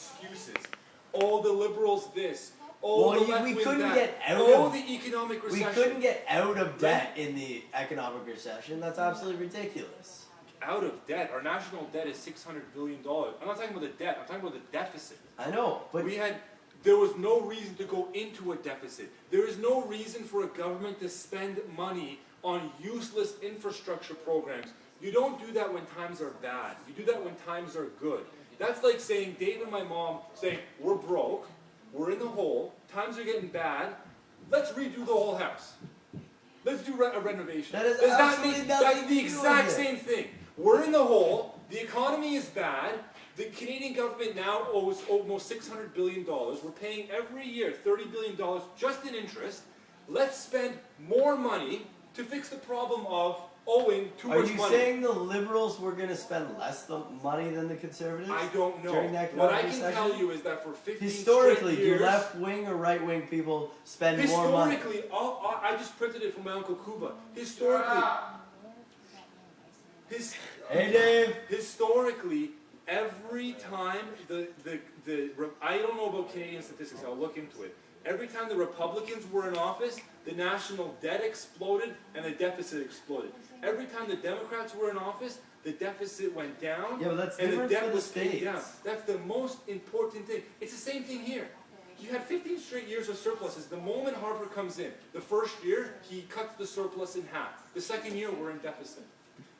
excuses. Oh, the liberals this. Oh, well, the left we wing couldn't that. get out oh, of, the economic recession. we couldn't get out of debt in the economic recession. That's absolutely ridiculous. Out of debt. Our national debt is $600 billion. I'm not talking about the debt. I'm talking about the deficit. I know, but There was no reason to go into a deficit. There is no reason for a government to spend money on useless infrastructure programs. You don't do that when times are bad. You do that when times are good. That's like saying, Dave and my mom saying, we're broke, we're in the hole, times are getting bad, let's redo the whole house. Let's do a renovation. That is Does that absolutely mean, nothing that's to the do exact with it. same thing. We're in the hole, the economy is bad, the Canadian government now owes almost $600 billion. We're paying every year $30 billion just in interest. Let's spend more money to fix the problem of owing too much money. Are you saying the liberals were going to spend less money than the conservatives? I don't know. During that What I recession? can tell you is that for 15 historically, straight years, do left-wing or right-wing people spend more money? historically, I just printed it from my Uncle Cuba. Historically, Hey, Dave. historically, every time I don't know about Canadian statistics, I'll look into it. Every time the Republicans were in office, the national debt exploded and the deficit exploded. Every time the Democrats were in office, the deficit went down Yeah, but that's and the different debt for the was paid states. down. That's the most important thing. It's the same thing here. You had 15 straight years of surpluses. The moment Harper comes in, the first year, he cuts the surplus in half. The second year, we're in deficit.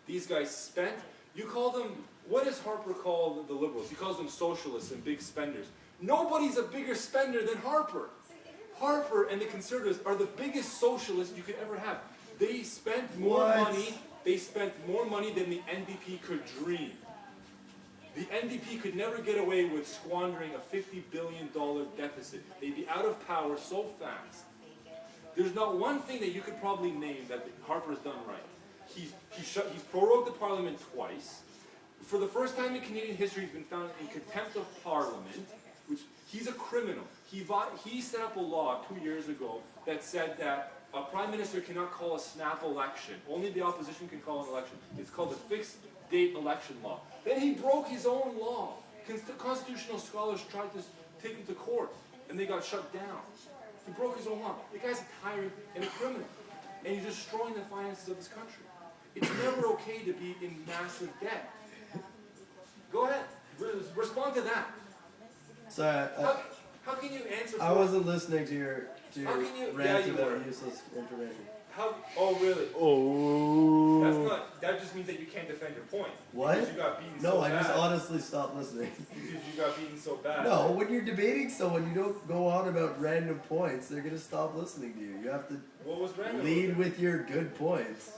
These guys spent. You call them, what does Harper call the liberals? He calls them socialists and big spenders. Nobody's a bigger spender than Harper. Harper and the Conservatives are the biggest socialists you could ever have. They spent more money. They spent more money than the NDP could dream. The NDP could never get away with squandering a $50 billion deficit. They'd be out of power so fast. There's not one thing that you could probably name that Harper's done right. He's prorogued the Parliament twice. For the first time in Canadian history, he's been found in contempt of Parliament, which he's a criminal. He set up a law 2 years ago that said that a Prime Minister cannot call a snap election. Only the opposition can call an election. It's called the Fixed Date Election Law. Then he broke his own law. Constitutional scholars tried to take him to court, and they got shut down. He broke his own law. The guy's a tyrant and a criminal, and he's destroying the finances of this country. It's never okay to be in massive debt. Go ahead. Respond to that. Sorry, How can you answer for I wasn't listening to your How can you- rant yeah, you about were. useless information. Oh, really? Oh. That's not. That just means that you can't defend your point. What? Because you got beaten No, so I bad. just honestly stopped listening. Because you got beaten so bad. No, when you're debating someone, you don't go on about random points. They're gonna stop listening to you. You have to What was random? lead with your good points.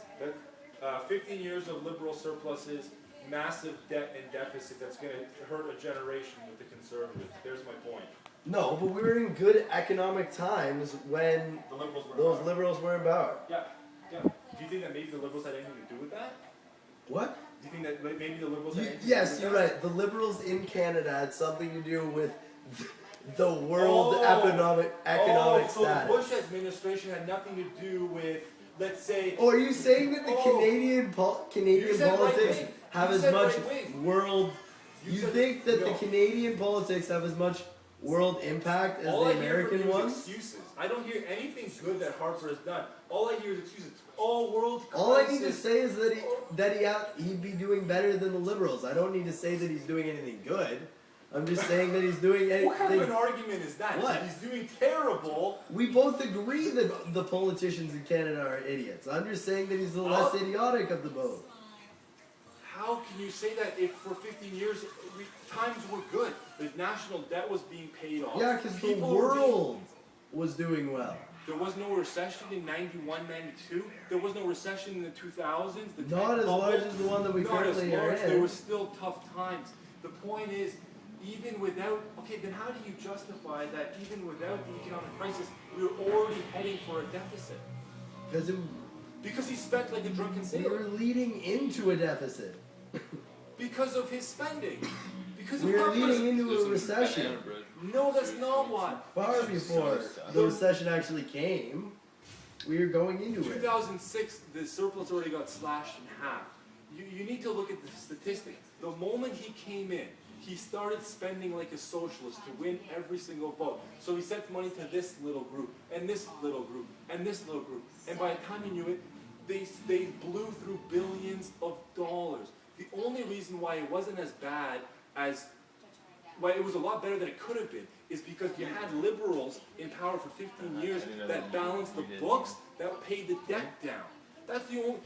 15 years of liberal surpluses, massive debt and deficit. That's going to hurt a generation with the Conservatives. There's my point. No, but we were in good economic times when The liberals were. those liberals were in power. Yeah. Do you think that maybe the liberals had anything to do with that? What? Do you think that maybe the liberals had anything to Yes, do you're with that? right. The liberals in Canada had something to do with the world Oh. economic So status. the Bush administration had nothing to do with, let's say, Oh, are you saying that the Oh. Canadian You said politics right-wing. have You as said much right-wing. world? You said- think that no. the Canadian politics have as much world impact as All the I hear from American you is ones? excuses. I don't hear anything good that Harper has done. All I hear is excuses. Oh, world crisis. All I need to say is that he'd be doing better than the liberals. I don't need to say that he's doing anything good. I'm just saying that he's doing What kind of an anything. argument is that? What? That he's doing terrible. We both agree that the politicians in Canada are idiots. I'm just saying that he's the less Oh. idiotic of the both. How can you say that if for 15 years times were good? The national debt was being paid off. Yeah, because the People were being- world was doing well. There was no recession in 91, 92. There was no recession in the 2000s. The Not tech as bubble. large as the one that we Not currently as are large. in. There were still tough times. The point is, even without, okay, then how do you justify that even without the economic crisis, we were already heading for a deficit? Because he spent like a drunken we sailor. were leading into a deficit. Because of his spending. Because of We were Harper's- leading into a recession. No, that's not what. Far before the recession actually came, we were going into it. 2006, the surplus already got slashed in half. You need to look at the statistic. The moment he came in, he started spending like a socialist to win every single vote. So he sent money to this little group, and this little group, and this little group. And by the time you knew it, they blew through billions of dollars. The only reason why it wasn't as bad as, why it was a lot better than it could have been, is because you had liberals in power for 15 years that balanced the books, that paid the debt down. That's the only,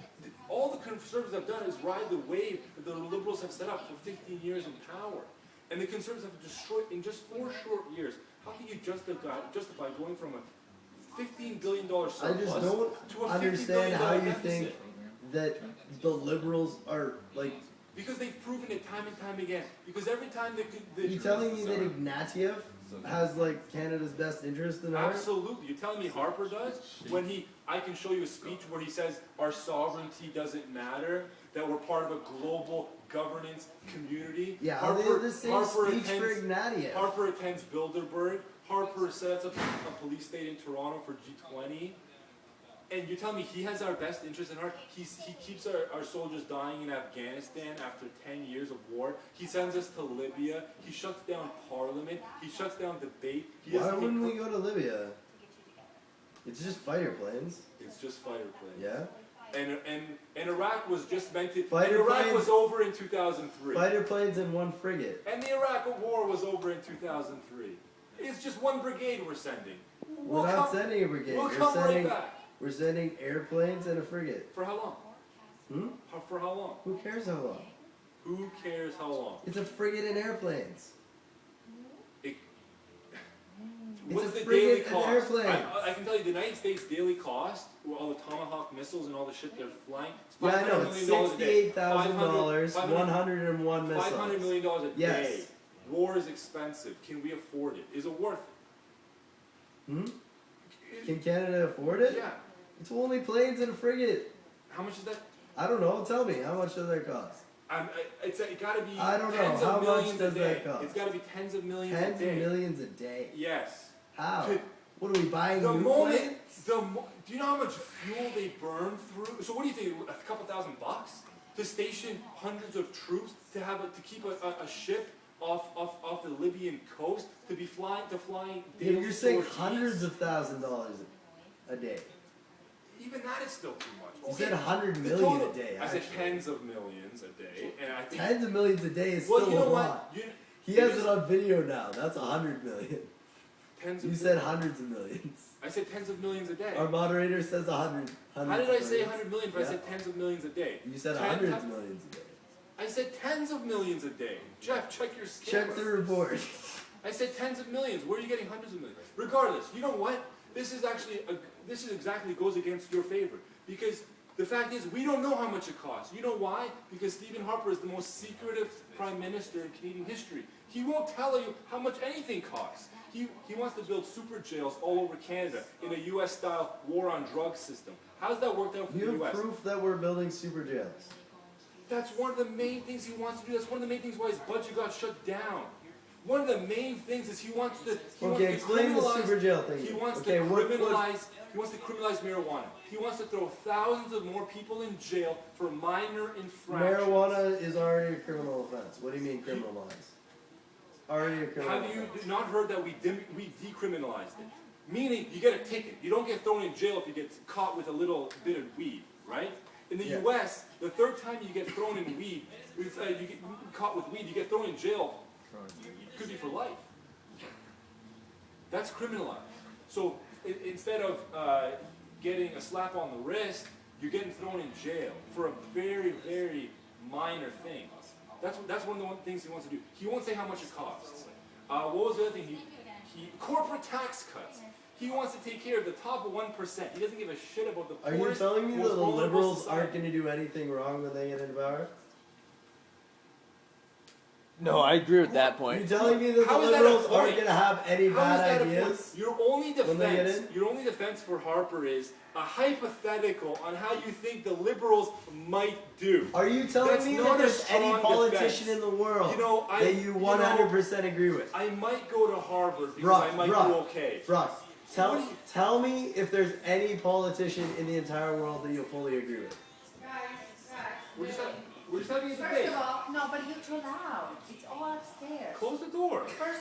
all the conservatives have done is ride the wave that the liberals have set up for 15 years in power. And the conservatives have destroyed, in just 4 short years, how can you justify going from a $15 billion surplus I just don't to a $50 understand billion how you deficit? think that the liberals are like. Because they've proven it time and time again. Because every time You telling me that Ignatieff has like Canada's best interest in heart? Absolutely. You're telling me Harper does? When I can show you a speech where he says our sovereignty doesn't matter, that we're part of a global governance community. Yeah, Harper, they have the same Harper speech for attends, Ignatieff. Harper attends Bilderberg. Harper sets up a police state in Toronto for G20. And you tell me he has our best interest in heart? He keeps our soldiers dying in Afghanistan after 10 years of war. He sends us to Libya. He shuts down parliament. He shuts down debate. Why wouldn't we go to Libya? It's just fighter planes. It's just fighter planes. Yeah. And Iraq was just meant to. Fighter and Iraq planes- was over in 2003. Fighter planes and 1 frigate. And the Iraq War was over in 2003. It's just 1 brigade we're sending. We're not sending a brigade. We'll We're come sending right back. We're sending airplanes and a frigate. For how long? Hmm? For how long? Who cares how long? Who cares how long? It's a frigate and airplanes. What's a the frigate daily and cost? airplanes. I can tell you the United States daily cost, with all the Tomahawk missiles and all the shit they're flying, Yeah, I know. $500 It's million a day. $68,000, 500 101 missiles. $500 million a Yes. day. War is expensive. Can we afford it? Is it worth it? Hmm? Can Canada afford it? Yeah. It's only planes and a frigate. How much is that? I don't know. Tell me, how much does that cost? It got to be I don't know. tens How of much millions does a day. that cost? It's got to be tens of millions Tens a day. of millions a day. Yes. How? Could- What are we buying? The new moment, planes? do you know how much fuel they burn through? So what do you think? A couple $1,000 to station hundreds of troops to keep a ship off the Libyan coast to flying Yeah, daily you're saying sorties? hundreds of $1,000s a day. Even that is still too much. You Okay, said 100 the million total- a day. I said actually. tens of millions a day, and I think. Tens of millions a day is Well, still you know a what? lot. You, He has it on video now. That's 100 million. tens of. You said hundreds of millions. I said tens of millions a day. Our moderator says 100. How did I say millions. 100 million if I Yeah. said tens of millions a day? You said 10 hundreds ti- of millions a day. I said tens of millions a day. Jeff, check your Check the report. I said tens of millions. Where are you getting hundreds of millions? Regardless, you know what? This is exactly goes against your favor. Because the fact is, we don't know how much it costs. You know why? Because Stephen Harper is the most secretive prime minister in Canadian history. He won't tell you how much anything costs. He wants to build super jails all over Canada in a US-style war on drugs system. How's that worked out for You the have US? proof that we're building super jails. That's one of the main things he wants to do. That's one of the main things why his budget got shut down. One of the main things is he wants to Okay, explain the criminalize. super jail thing. He wants Okay, to what- criminalize. He wants to criminalize marijuana. He wants to throw thousands of more people in jail for minor infractions. Marijuana is already a criminal offense. What do you mean criminalized? Already a criminal Have you offense. not heard that we decriminalized it? Meaning you get a ticket. You don't get thrown in jail if you get caught with a little bit of weed, right? In the Yeah. U.S., the third time you get thrown in weed, you get caught with weed, you get thrown in jail. Could be for life. That's criminalized. So instead of getting a slap on the wrist, you're getting thrown in jail for a very, very minor thing. That's one of the things he wants to do. He won't say how much it costs. What was the other thing? He corporate tax cuts. He wants to take care of the top 1%. He doesn't give a shit about the Are you poorest, telling me that most the vulnerable liberals society. aren't going to do anything wrong when they get into power? No, I agree with that Are point. you telling me that the How is that a liberals aren't point? going to have any How is bad that a ideas? point? Your only defense for Harper is a hypothetical on how you think the liberals might do. Are you telling That's me not that a there's any strong politician defense. in the world You know, that you 100% agree with? I might go to Harvard because Brock, I might Brock, do okay. Brock, What do you- tell me if there's any politician in the entire world that you'll fully agree with. What is that? We're just having a First debate. of all, no, but you're too loud. It's all upstairs. Close the door. First